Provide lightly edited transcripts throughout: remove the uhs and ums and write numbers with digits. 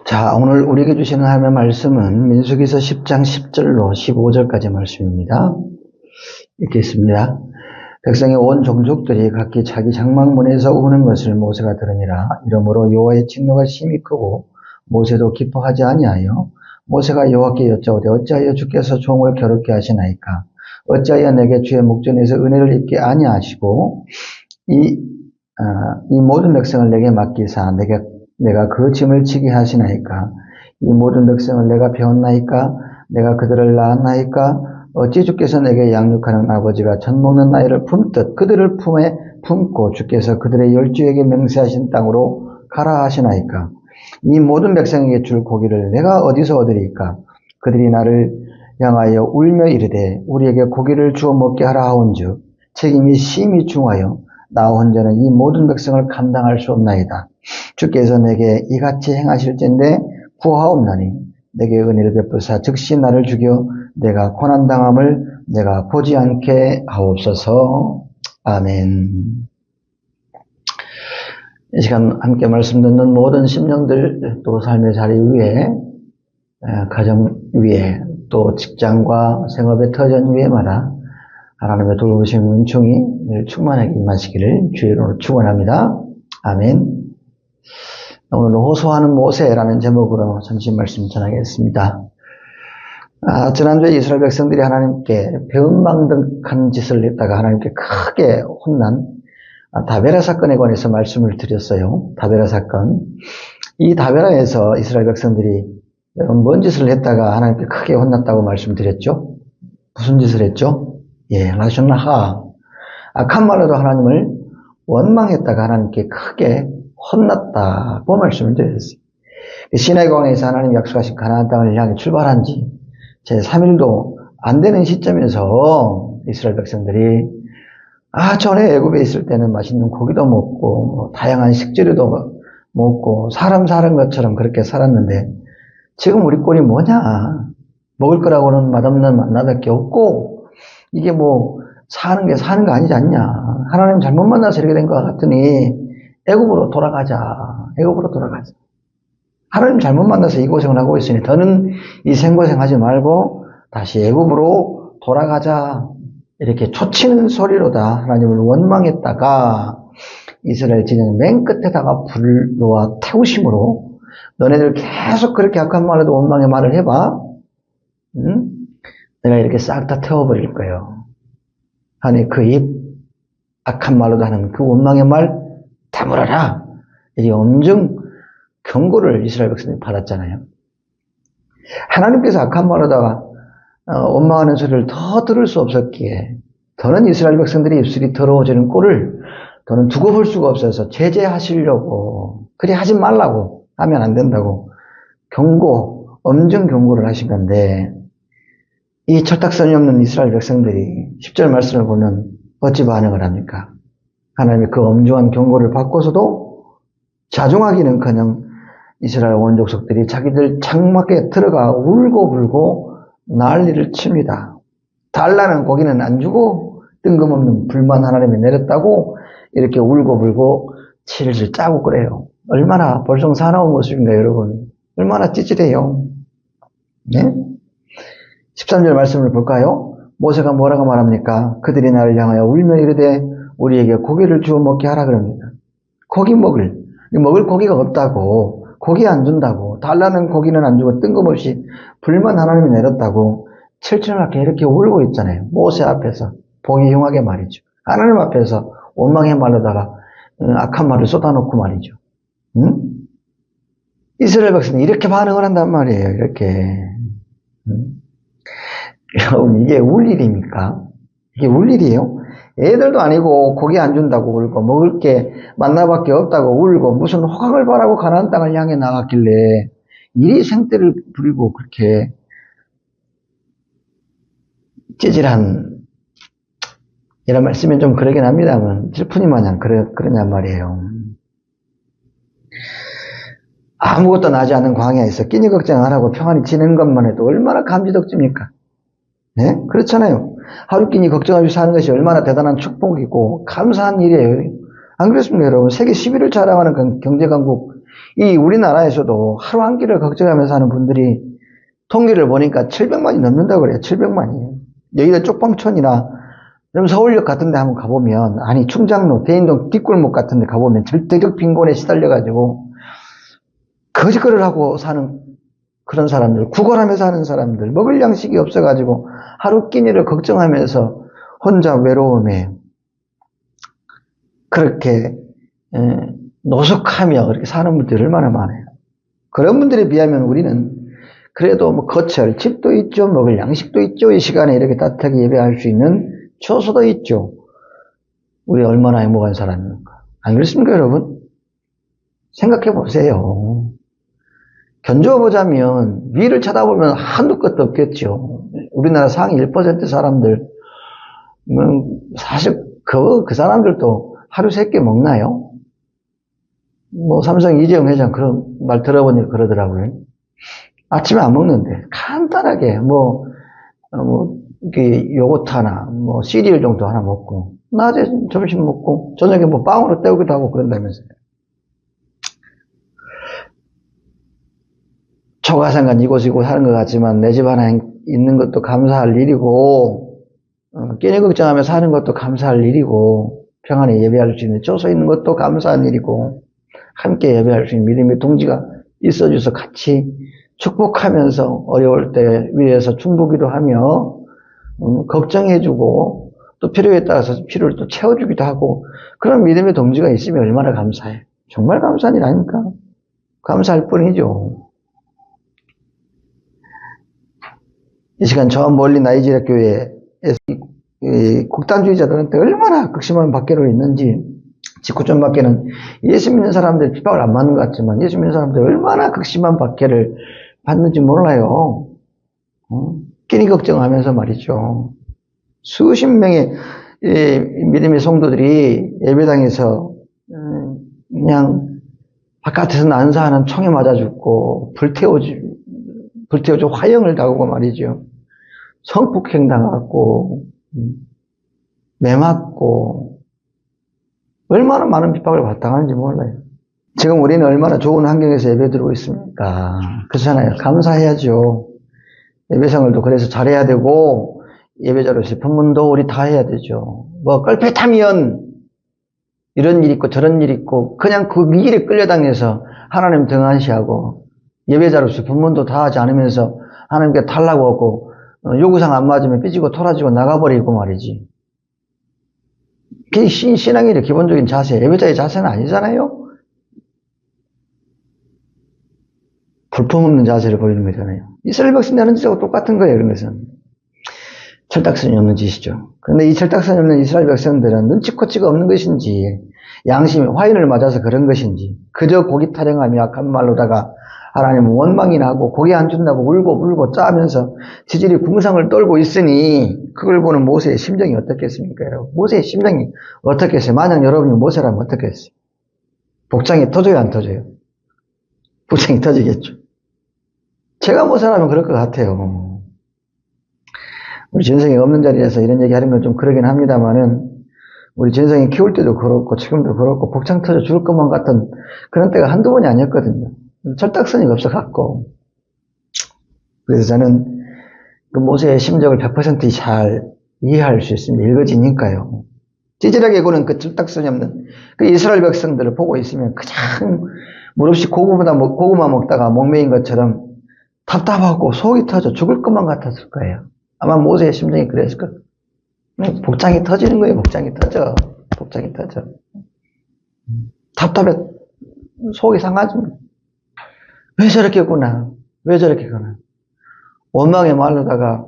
자, 오늘 우리에게 주시는 하나님의 말씀은 민수기서 10장 10절로 15절까지 말씀입니다. 이렇게 있습니다. 백성의 온 종족들이 각기 자기 장막문에서 우는 것을 모세가 들으니라. 이러므로 여호와의 진노가 심히 크고 모세도 기뻐하지 아니하여 모세가 여호와께 여짜오되 어찌하여 주께서 종을 괴롭게 하시나이까? 어찌하여 내게 주의 목전에서 은혜를 입게 아니하시고 이 모든 백성을 내게 맡기사 내가 그 짐을 지게 하시나이까? 이 모든 백성을 내가 배웠나이까? 내가 그들을 낳았나이까? 어찌 주께서 내게 양육하는 아버지가 젖 먹는 나이를 품듯 그들을 품에 품고 주께서 그들의 열주에게 맹세하신 땅으로 가라 하시나이까? 이 모든 백성에게 줄 고기를 내가 어디서 얻으리까? 그들이 나를 향하여 울며 이르되 우리에게 고기를 주어 먹게 하라 하온즉 책임이 심히 중하여 나 혼자는 이 모든 백성을 감당할 수 없나이다. 주께서 내게 이같이 행하실진대 구하옵나니 내게 은혜를 베푸사 즉시 나를 죽여 내가 고난당함을 내가 보지 않게 하옵소서. 아멘. 이 시간 함께 말씀 듣는 모든 심령들, 또 삶의 자리 위에, 가정 위에, 또 직장과 생업의 터전 위에마다 하나님의 돌보심 은총이 늘 충만하게 임하시기를 주의 이름으로 축원합니다. 아멘. 오늘 호소하는 모세라는 제목으로 잠시 말씀 전하겠습니다. 지난주에 이스라엘 백성들이 하나님께 배은망덕한 짓을 했다가 하나님께 크게 혼난 다베라 사건에 관해서 말씀을 드렸어요. 다베라 사건. 이 다베라에서 이스라엘 백성들이 뭔 짓을 했다가 하나님께 크게 혼났다고 말씀드렸죠? 무슨 짓을 했죠? 라숀나하. 악한 말로도 하나님을 원망했다가 하나님께 크게 혼났다고 말씀을 드렸어요. 시내강에서 하나님 약속하신 가나안 땅을 향해 출발한 지 제3일도 안 되는 시점에서 이스라엘 백성들이 전에 애굽에 있을 때는 맛있는 고기도 먹고 다양한 식재료도 먹고 사람 사는 것처럼 그렇게 살았는데 지금 우리 꼴이 뭐냐? 먹을 거라고는 맛없는 만나밖에 없고 이게 사는 거 아니지 않냐? 하나님 잘못 만나서 이렇게 된 것 같으니 애굽으로 돌아가자. 하나님 잘못 만나서 이 고생을 하고 있으니 더는 이 생고생하지 말고 다시 애굽으로 돌아가자. 이렇게 초치는 소리로다 하나님을 원망했다가 이스라엘 진영 맨 끝에다가 불을 놓아 태우심으로 너네들 계속 그렇게 악한 말로도 원망의 말을 해봐. 응? 내가 이렇게 싹 다 태워버릴 거예요. 아니 그 입 악한 말로도 하는 그 원망의 말 다물어라. 이제 엄정 경고를 이스라엘 백성들이 받았잖아요. 하나님께서 악한 말로다가 원망하는 소리를 더 들을 수 없었기에 더는 이스라엘 백성들의 입술이 더러워지는 꼴을 더는 두고 볼 수가 없어서 제재하시려고 그래 하지 말라고 하면 안 된다고 엄정 경고를 하신 건데 이 철딱선이 없는 이스라엘 백성들이 10절 말씀을 보면 어찌 반응을 합니까? 하나님의 그 엄중한 경고를 받고서도 자중하기는커녕 이스라엘 온 족속들이 자기들 장막에 들어가 울고불고 난리를 칩니다. 달라는 고기는 안 주고 뜬금없는 불만 하나님이 내렸다고 이렇게 울고불고 치를 짜고 그래요. 얼마나 볼성사나운 모습인가 여러분. 얼마나 찌질해요. 네? 13절 말씀을 볼까요? 모세가 뭐라고 말합니까? 그들이 나를 향하여 울며 이르되 우리에게 고기를 주워 먹게 하라 그럽니다. 고기 먹을 고기가 없다고, 고기 안 준다고, 달라는 고기는 안 주고 뜬금없이 불만 하나님이 내렸다고 철철하게 이렇게 울고 있잖아요. 모세 앞에서 보기 흉하게 말이죠. 하나님 앞에서 원망의 말로다가 악한 말을 쏟아놓고 말이죠. 응? 이스라엘 백성이 이렇게 반응을 한단 말이에요. 이렇게. 여러분 이게 울 일입니까? 이게 울 일이에요? 애들도 아니고 고기 안 준다고 울고 먹을 게 만나밖에 없다고 울고 무슨 호각을 바라고 가나안 땅을 향해 나갔길래 이리 생떼를 부리고 그렇게 찌질한 이런 말씀이 좀 그러긴 합니다만 질푼이 마냥 그러냔 말이에요. 아무것도 나지 않는 광야에서 끼니 걱정 안 하고 평안히 지내는 것만 해도 얼마나 감지덕집니까? 네? 그렇잖아요. 하루 끼니 걱정 없이 사는 것이 얼마나 대단한 축복이고 감사한 일이에요. 안 그렇습니까, 여러분? 세계 11위를 자랑하는 경제강국 이 우리나라에서도 하루 한 끼를 걱정하면서 사는 분들이 통계를 보니까 700만이 넘는다고 그래요. 700만이. 여기가 쪽방촌이나 서울역 같은 데 한번 가보면, 아니 충장로, 대인동 뒷골목 같은 데 가보면 절대적 빈곤에 시달려가지고 거짓거리를 하고 사는 그런 사람들, 구걸하면서 사는 사람들, 먹을 양식이 없어가지고 하루 끼니를 걱정하면서 혼자 외로움에 그렇게 노숙하며 그렇게 사는 분들이 얼마나 많아요. 그런 분들에 비하면 우리는 그래도 뭐 거처할 집도 있죠, 먹을 양식도 있죠, 이 시간에 이렇게 따뜻하게 예배할 수 있는 처소도 있죠. 우리 얼마나 행복한 사람입니까? 안 그렇습니까, 여러분? 생각해 보세요. 견주어 보자면 위를 쳐다보면 한도 끝도 없겠죠. 우리나라 상위 1% 사람들, 사실 그 사람들도 하루 3끼 먹나요? 뭐 삼성 이재용 회장 그런 말 들어보니까 그러더라고요. 아침에 안 먹는데 간단하게 요거트 하나, 시리얼 정도 하나 먹고 낮에 점심 먹고 저녁에 빵으로 때우기도 하고 그런다면서요. 초가상간 이곳이고 하는 것 같지만 내 집 하나 있는 것도 감사할 일이고, 끼니 걱정하면서 사는 것도 감사할 일이고, 평안에 예배할 수 있는 처소 있는 것도 감사한 일이고, 함께 예배할 수 있는 믿음의 동지가 있어줘서 같이 축복하면서 어려울 때 위에서 충보기도 하며 걱정해주고 또 필요에 따라서 필요를 또 채워주기도 하고, 그런 믿음의 동지가 있으면 얼마나 감사해. 정말 감사한 일 아닙니까? 감사할 뿐이죠. 이 시간 저 멀리 나이지리아 교회에서 극단주의자들한테 얼마나 극심한 박해로 있는지, 직구점 밖에는 예수 믿는 사람들 핍박을 안 받는 것 같지만 예수 믿는 사람들 얼마나 극심한 박해를 받는지 몰라요. 끼니 걱정하면서 말이죠. 수십 명의 믿음의 성도들이 예배당에서 그냥 바깥에서 난사하는 총에 맞아 죽고 불태워져 화형을 당하고 말이죠. 성폭행 당하고 매맞고 얼마나 많은 핍박을 받당하는지 몰라요. 지금 우리는 얼마나 좋은 환경에서 예배 드리고 있습니까? 그렇잖아요. 감사해야죠. 예배생활도 그래서 잘해야 되고, 예배자로서 법문도 우리 다 해야 되죠. 껄핏하면 이런 일 있고 저런 일 있고 그냥 그 일에 끌려다녀서 하나님 등한시하고 예배자로서 법문도 다 하지 않으면서 하나님께 달라고 하고 요구사항 안 맞으면 삐지고 토라지고 나가버리고 말이지. 그게 신앙의 기본적인 자세, 예배자의 자세는 아니잖아요. 볼품없는 자세를 보이는 거잖아요. 이스라엘 백성이 하는 짓하고 똑같은 거예요, 이런 것은. 철딱선이 없는 짓이죠. 그런데 이 철딱선이 없는 이스라엘 백성들은 눈치코치가 없는 것인지, 양심이 화인을 맞아서 그런 것인지, 그저 고기 타령하며 악한 말로다가 하나님은 원망이 나고 고기 안 준다고 울고 짜면서 지질이 궁상을 떨고 있으니, 그걸 보는 모세의 심정이 어떻겠습니까, 여러분? 모세의 심정이 어떻겠어요? 만약 여러분이 모세라면 어떻겠어요? 복장이 터져요, 안 터져요? 복장이 터지겠죠. 제가 모세라면 그럴 것 같아요. 우리 전생에 없는 자리에서 이런 얘기 하는 건 좀 그러긴 합니다만은, 우리 전생에 키울 때도 그렇고, 지금도 그렇고, 복장 터져 죽을 것만 같은 그런 때가 한두 번이 아니었거든요. 철딱선이 없어갖고. 그래서 저는 그 모세의 심정을 100% 잘 이해할 수 있습니다. 읽어지니까요. 찌질하게 구는 그 철딱선이 없는 그 이스라엘 백성들을 보고 있으면 그냥 물없이 고구마 먹다가 목매인 것처럼 답답하고 속이 터져 죽을 것만 같았을 거예요. 아마 모세의 심정이 그랬을 거예요. 복장이 터지는 거예요. 복장이 터져. 답답해. 속이 상하지. 왜 저렇게 구나. 원망의 말로다가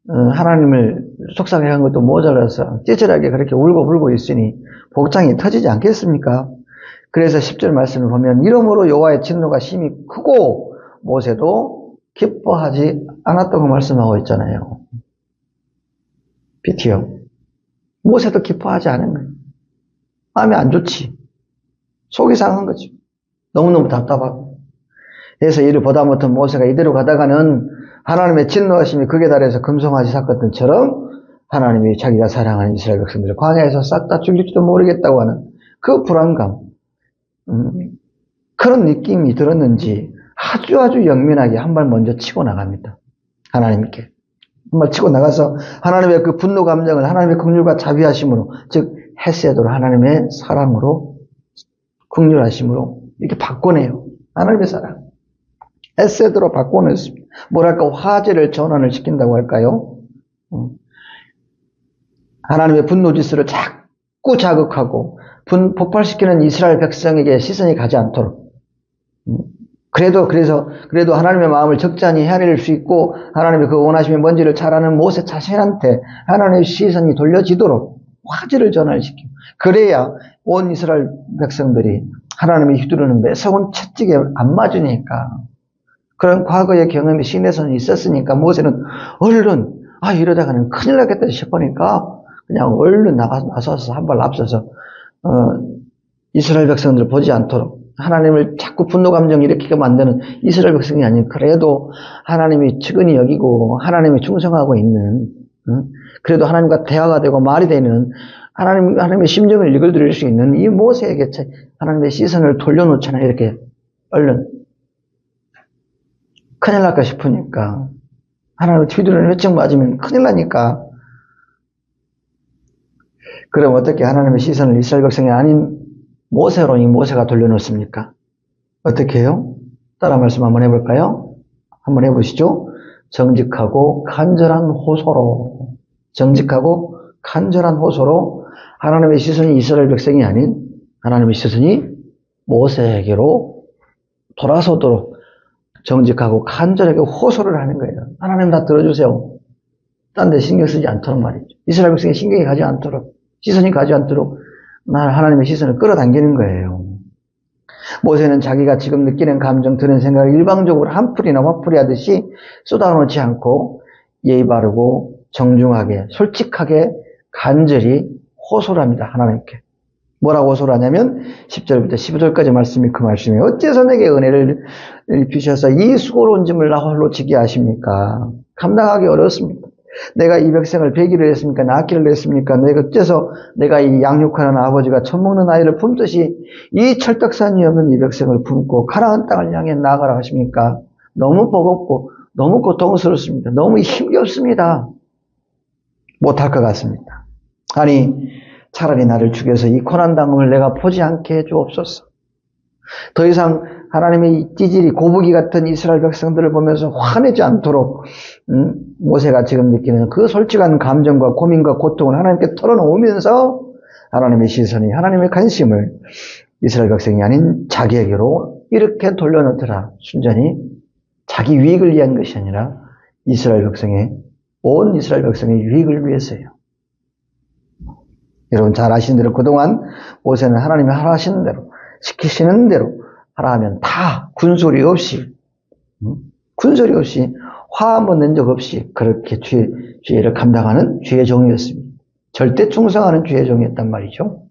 하나님을 속상해한 것도 모자라서 찌질하게 그렇게 울고 있으니 복장이 터지지 않겠습니까? 그래서 10절 말씀을 보면, 이러므로 여호와의 진노가 심히 크고 모세도 기뻐하지 않았다고 말씀하고 있잖아요. 비티요. 모세도 기뻐하지 않은 거예요. 마음이 안 좋지. 속이 상한 거죠. 너무너무 답답하고. 그래서 이를 보다 못한 모세가 이대로 가다가는 하나님의 진노하심이 극에 달해서 금송아지 사건처럼 하나님이 자기가 사랑하는 이스라엘 백성들을 광야에서 싹 다 죽일지도 모르겠다고 하는 그 불안감, 그런 느낌이 들었는지 아주 영민하게 한 발 먼저 치고 나갑니다. 하나님께. 한 발 치고 나가서 하나님의 그 분노 감정을 하나님의 긍휼과 자비하심으로, 즉 헤세드로, 하나님의 사랑으로, 긍휼하심으로 이렇게 바꿔내요. 하나님의 사랑. 헤세드로 바꿔냈습니다. 뭐랄까, 화제를 전환을 시킨다고 할까요? 하나님의 분노 지수를 자꾸 자극하고 폭발시키는 이스라엘 백성에게 시선이 가지 않도록. 그래도 하나님의 마음을 적잖이 헤아릴 수 있고 하나님의 그 원하심의 뭔지를 잘 아는 모세 자신한테 하나님의 시선이 돌려지도록 화제를 전환시키고, 그래야 온 이스라엘 백성들이 하나님의 휘두르는 매서운 채찍에 안 맞으니까, 그런 과거의 경험이 시내선이 있었으니까 모세는 얼른 이러다가는 큰일 나겠다 싶으니까 그냥 얼른 나서서 한 발 앞서서 이스라엘 백성들을 보지 않도록, 하나님을 자꾸 분노 감정 일으키게 만드는 이스라엘 백성이 아닌, 그래도 하나님이 측은히 여기고 하나님이 충성하고 있는, 그래도 하나님과 대화가 되고 말이 되는, 하나님의 심정을 읽어드릴 수 있는 이 모세에게 하나님의 시선을 돌려놓잖아요. 이렇게 얼른 큰일 날까 싶으니까, 하나님을 휘두르는 회청 맞으면 큰일 나니까. 그럼 어떻게 하나님의 시선을 이스라엘 백성이 아닌 모세로 이 모세가 돌려놓습니까? 어떻게 해요? 따라 말씀 한번 해볼까요? 한번 해보시죠. 정직하고 간절한 호소로, 정직하고 간절한 호소로 하나님의 시선이 이스라엘 백성이 아닌 하나님의 시선이 모세에게로 돌아서도록 정직하고 간절하게 호소를 하는 거예요. 하나님 다 들어주세요. 딴 데 신경 쓰지 않도록 말이죠. 이스라엘 백성이 신경이 가지 않도록, 시선이 가지 않도록 하나님의 시선을 끌어당기는 거예요. 모세는 자기가 지금 느끼는 감정, 드는 생각을 일방적으로 한풀이나 화풀이 하듯이 쏟아놓지 않고 예의 바르고 정중하게, 솔직하게, 간절히 호소를 합니다. 하나님께. 뭐라고 호소를 하냐면 10절부터 12절까지 말씀이 그 말씀이에요. 어째서 내게 은혜를 주셔서 이 수고로운 짐을 나 홀로 지게 하십니까? 감당하기 어렵습니다. 내가 이 백성을 배기를 했습니까? 낳기를 했습니까? 어째서 내가 이 양육하는 아버지가 젖먹는 아이를 품듯이 이 철떡산이 없는 이 백성을 품고 가나안 땅을 향해 나아가라 하십니까? 너무 버겁고 너무 고통스럽습니다. 너무 힘겹습니다. 못할 것 같습니다. 아니, 차라리 나를 죽여서 이 고난당을 내가 보지 않게 해주옵소서. 더 이상 하나님의 이 찌질이 고부기 같은 이스라엘 백성들을 보면서 화내지 않도록 모세가 지금 느끼는 그 솔직한 감정과 고민과 고통을 하나님께 털어놓으면서 하나님의 시선이, 하나님의 관심을 이스라엘 백성이 아닌 자기에게로 이렇게 돌려놓더라. 순전히 자기 유익을 위한 것이 아니라 온 이스라엘 백성의 유익을 위해서요. 여러분 잘 아시는 대로 그동안 모세는 하나님이 하라시는 대로, 시키시는 대로 하라 하면 다 군소리 없이 화 한번 낸 적 없이 그렇게 주의를 감당하는 주의 종이었습니다. 절대 충성하는 주의 종이었단 말이죠.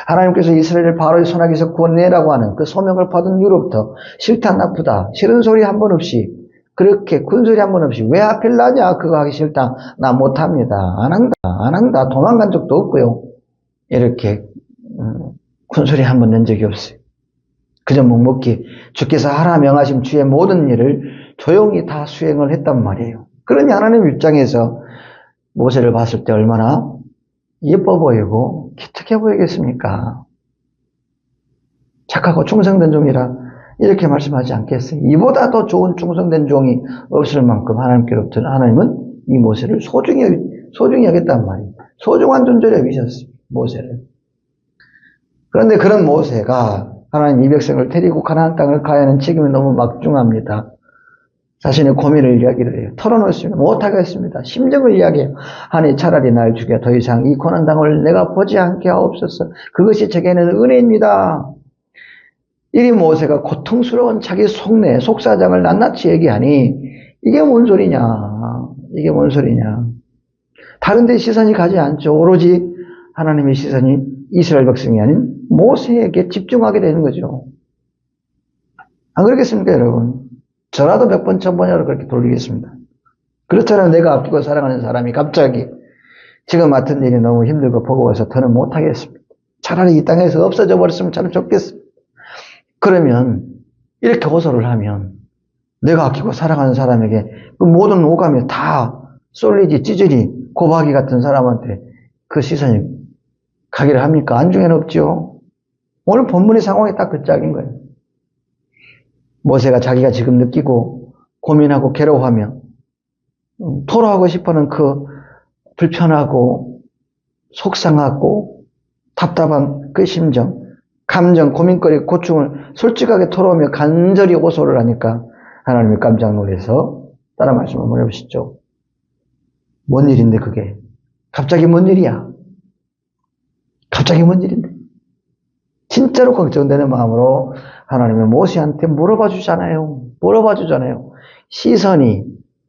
하나님께서 이스라엘을 바로의 손아귀에서 구원내라고 하는 그 소명을 받은 이후로부터 싫다, 나쁘다, 싫은 소리 한 번 없이, 그렇게 군소리 한 번 없이, 왜 하필 나냐, 그거 하기 싫다, 나 못합니다, 안 한다, 도망간 적도 없고요. 이렇게 군소리 한 번 낸 적이 없어요. 그저 묵묵히 주께서 하라 명하신 주의 모든 일을 조용히 다 수행을 했단 말이에요. 그러니 하나님 입장에서 모세를 봤을 때 얼마나 예뻐 보이고 기특해 보이겠습니까? 착하고 충성된 종이라 이렇게 말씀하지 않겠어요? 이보다 더 좋은 충성된 종이 없을 만큼 하나님께로부터 하나님은 이 모세를 소중히 하겠단 말이에요. 소중한 존재로 여기셨어요, 모세를. 그런데 그런 모세가 하나님 이 백성을 데리고 가나안 땅을 가야 하는 책임이 너무 막중합니다. 자신의 고민을 이야기를 해요. 털어놓습니다. 못하겠습니다. 심정을 이야기해요. 하니 차라리 날 죽여 더 이상 이 고난 당을 내가 보지 않게 하옵소서. 그것이 제게는 은혜입니다. 이리 모세가 고통스러운 자기 속내, 속사정을 낱낱이 얘기하니 이게 뭔 소리냐? 이게 뭔 소리냐? 다른 데 시선이 가지 않죠. 오로지 하나님의 시선이 이스라엘 백성이 아닌 모세에게 집중하게 되는 거죠. 안 그렇겠습니까, 여러분? 저라도 몇 번, 천 번이라도 그렇게 돌리겠습니다. 그렇잖아요. 내가 앞두고 살아가는 사람이 갑자기 지금 맡은 일이 너무 힘들고 버거워서 더는 못하겠습니다. 차라리 이 땅에서 없어져 버렸으면 참 좋겠습니다. 그러면 이렇게 호소를 하면 내가 아끼고 사랑하는 사람에게 그 모든 오감이 다 쏠리지 찌질이 고박이 같은 사람한테 그 시선이 가기를 합니까? 안중에는 없죠. 오늘 본문의 상황이 딱 그 짝인 거예요. 모세가 자기가 지금 느끼고 고민하고 괴로워하며 토로하고 싶어하는 그 불편하고 속상하고 답답한 그 심정, 감정, 고민거리, 고충을 솔직하게 토로하며 간절히 호소를 하니까 하나님이 깜짝 놀라서 따라 말씀 한번 해보시죠. 뭔 일인데 그게? 갑자기 뭔 일이야? 갑자기 뭔 일인데? 진짜로 걱정되는 마음으로 하나님이 모세한테 물어봐 주잖아요. 물어봐 주잖아요. 시선이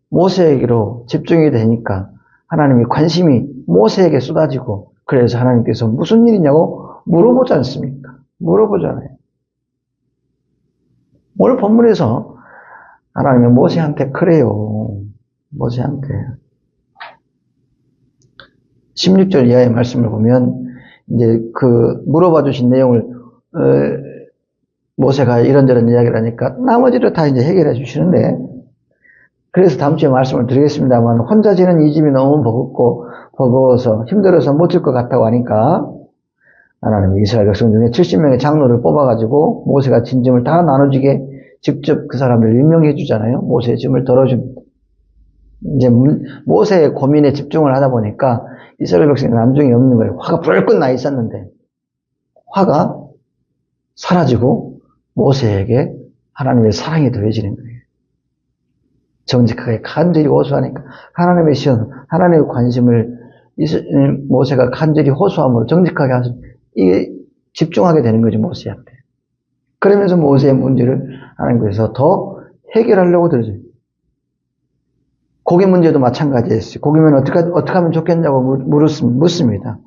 모세에게로 집중이 되니까 하나님이 관심이 모세에게 쏟아지고 그래서 하나님께서 무슨 일이냐고 물어보지 않습니까? 물어보잖아요. 오늘 본문에서 하나님이 모세한테 그래요. 모세한테 16절 이하의 말씀을 보면 이제 그 물어봐 주신 내용을 모세가 이런저런 이야기를 하니까 나머지를 다 이제 해결해 주시는데 그래서 다음 주에 말씀을 드리겠습니다만 혼자 지는 이 집이 너무 버거워서 힘들어서 못 질 것 같다고 하니까 하나님이 이스라엘 백성 중에 70명의 장로를 뽑아가지고 모세가 진 짐을 다 나눠주게 직접 그 사람들 임명해 주잖아요. 모세의 짐을 덜어줍니다. 이제 모세의 고민에 집중을 하다 보니까 이스라엘 백성이 안중이 없는 거예요. 화가 불끈 나 있었는데 화가 사라지고 모세에게 하나님의 사랑이 더해지는 거예요. 정직하게 간절히 호소하니까 하나님의 시선, 하나님의 관심을 모세가 간절히 호소함으로 정직하게 하서 이게 집중하게 되는 거죠, 모세한테. 그러면서 모세의 문제를 하나님께서 더 해결하려고 들어줘요. 고기 문제도 마찬가지였어요. 고기면 어떻게 하면 좋겠냐고 묻습니다.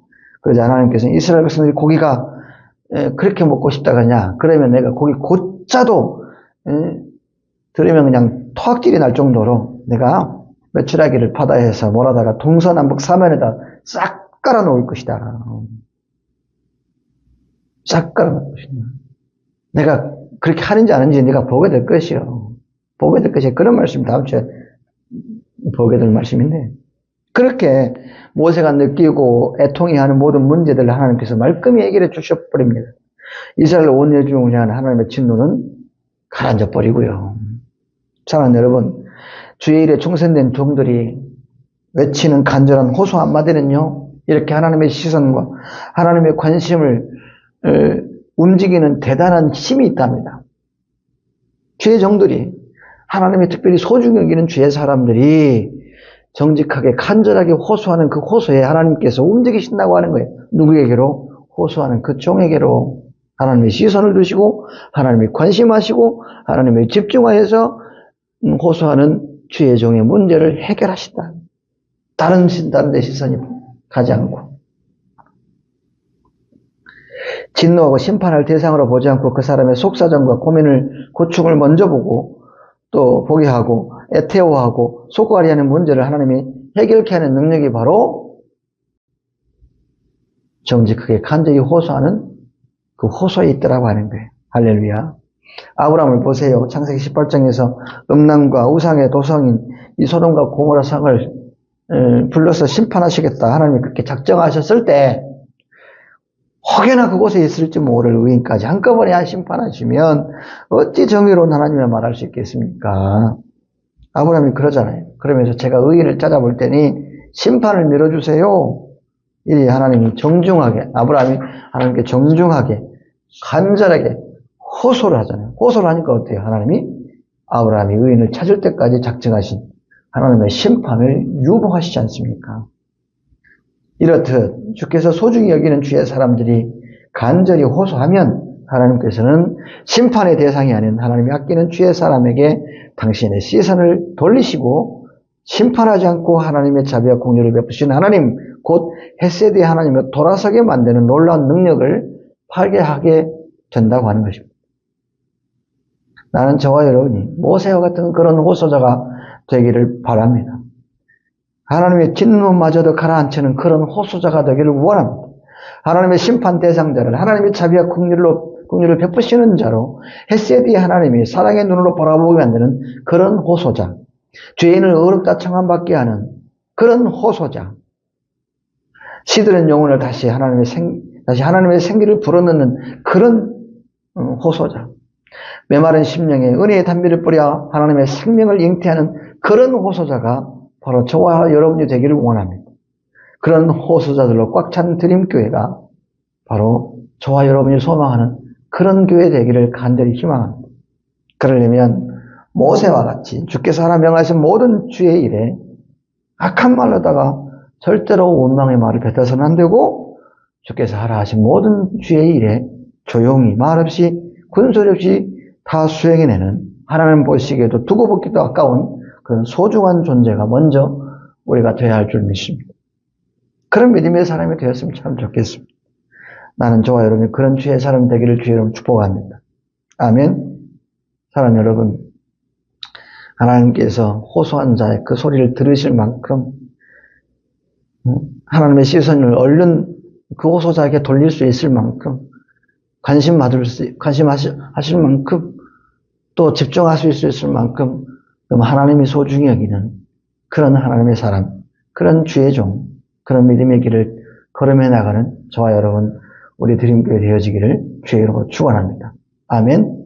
그래서 하나님께서 이스라엘 백성들이 고기가 그렇게 먹고 싶다가냐? 그러면 내가 고기 곧자도 들으면 그냥 토악질이 날 정도로 내가 메추라기를 바다에서 몰아다가 동서남북 사면에다 싹 깔아놓을 것이다. 싹 깔아놓을 것이다. 내가 그렇게 하는지 안 하는지 네가 보게 될 것이요. 보게 될 것이요. 그런 말씀 다음 주에 보게 될 말씀인데 그렇게 모세가 느끼고 애통해하는 모든 문제들을 하나님께서 말끔히 해결해 주셔버립니다. 이스라엘 온 열중을 향한 하나님의 진노는 가라앉아 버리고요. 사랑하는 여러분, 주의 일에 충성된 종들이 외치는 간절한 호소 한마디는요, 이렇게 하나님의 시선과 하나님의 관심을 움직이는 대단한 힘이 있답니다. 주의 종들이 하나님의 특별히 소중히 여기는 주의 사람들이 정직하게 간절하게 호소하는 그 호소에 하나님께서 움직이신다고 하는 거예요. 누구에게로? 호소하는 그 종에게로 하나님의 시선을 두시고 하나님의 관심하시고 하나님의 집중하여서 호소하는 주의 종의 문제를 해결하신다. 다른 데 시선이 가지 않고 진노하고 심판할 대상으로 보지 않고 그 사람의 속사정과 고충을 먼저 보고 또 보게 하고 애태워하고 속고하리하는 문제를 하나님이 해결케 하는 능력이 바로 정직하게 간절히 호소하는 그 호소에 있더라고 하는 거예요. 할렐루야. 아브라함을 보세요. 창세기 18장에서 음란과 우상의 도성인 이 소돔과 고모라 성을 불러서 심판하시겠다. 하나님이 그렇게 작정하셨을 때 혹여나 그곳에 있을지 모를 의인까지 한꺼번에 심판하시면 어찌 정의로운 하나님을 말할 수 있겠습니까? 아브라함이 그러잖아요. 그러면서 제가 의인을 찾아볼 테니 심판을 밀어주세요. 이 하나님이 정중하게, 아브라함이 하나님께 정중하게 간절하게 호소를 하잖아요. 호소를 하니까 어때요? 하나님이 아브라함이 의인을 찾을 때까지 작정하신 하나님의 심판을 유보하시지 않습니까? 이렇듯 주께서 소중히 여기는 주의 사람들이 간절히 호소하면 하나님께서는 심판의 대상이 아닌 하나님이 아끼는 주의 사람에게 당신의 시선을 돌리시고 심판하지 않고 하나님의 자비와 공의를 베푸신 하나님, 곧 헤세드의 하나님을 돌아서게 만드는 놀라운 능력을 발견하게 된다고 하는 것입니다. 나는 저와 여러분이 모세와 같은 그런 호소자가 되기를 바랍니다. 하나님의 진노마저도 가라앉히는 그런 호소자가 되기를 원합니다. 하나님의 심판 대상자를 하나님의 자비와 긍휼로 긍휼을 베푸시는 자로 헤세드의 하나님이 사랑의 눈으로 바라보게 만드는 그런 호소자, 죄인을 어렵다 청함받게 하는 그런 호소자, 시들은 영혼을 다시 하나님의 생기를 불어넣는 그런 호소자, 메마른 심령에 은혜의 단비를 뿌려 하나님의 생명을 잉태하는 그런 호소자가 바로 저와 여러분이 되기를 원합니다. 그런 호소자들로 꽉 찬 드림교회가 바로 저와 여러분이 소망하는 그런 교회 되기를 간절히 희망합니다. 그러려면 모세와 같이 주께서 하나 명하신 모든 주의 일에 악한 말로다가 절대로 원망의 말을 뱉어서는 안 되고, 주께서 하라 하신 모든 주의 일에 조용히 말없이 군소리 없이 다 수행해내는, 하나님 보시기에도 두고 보기도 아까운 그런 소중한 존재가 먼저 우리가 되어야 할 줄 믿습니다. 그런 믿음의 사람이 되었으면 참 좋겠습니다. 나는 저와 여러분이 그런 주의 사람 되기를 주의 이름으로 축복합니다. 아멘. 사랑하는 여러분, 하나님께서 호소한 자의 그 소리를 들으실 만큼 하나님의 시선을 얼른 그 호소자에게 돌릴 수 있을 만큼 관심하실 만큼 또 집중하실 수 있을 만큼 하나님이 소중히 여기는 그런 하나님의 사람, 그런 주의 종, 그런 믿음의 길을 걸음해 나가는 저와 여러분, 우리 드림교회 되어지기를 주의 이름으로 축원합니다. 아멘.